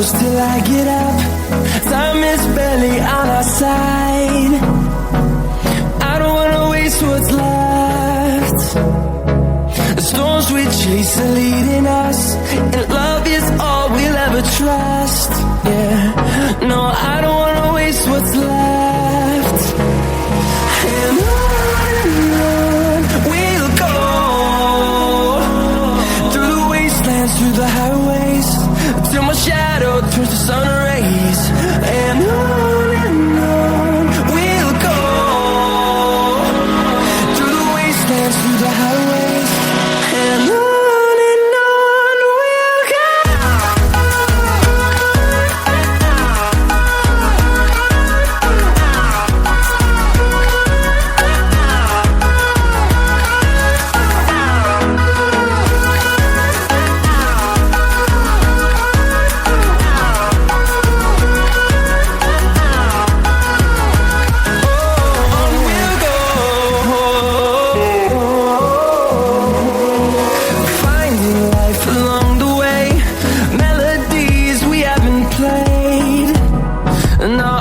close till I get up. Time is barely on our side. I don't wanna waste what's left. The storms we chase are leading us, and love is all we'll ever trust. Yeah, no, I don't wanna waste what's left. And on we'll go, through the wastelands, through the highways, till my shadow turns to sun rays. And on we'll go, through the wastelands, through the highways, and on we'll go. No,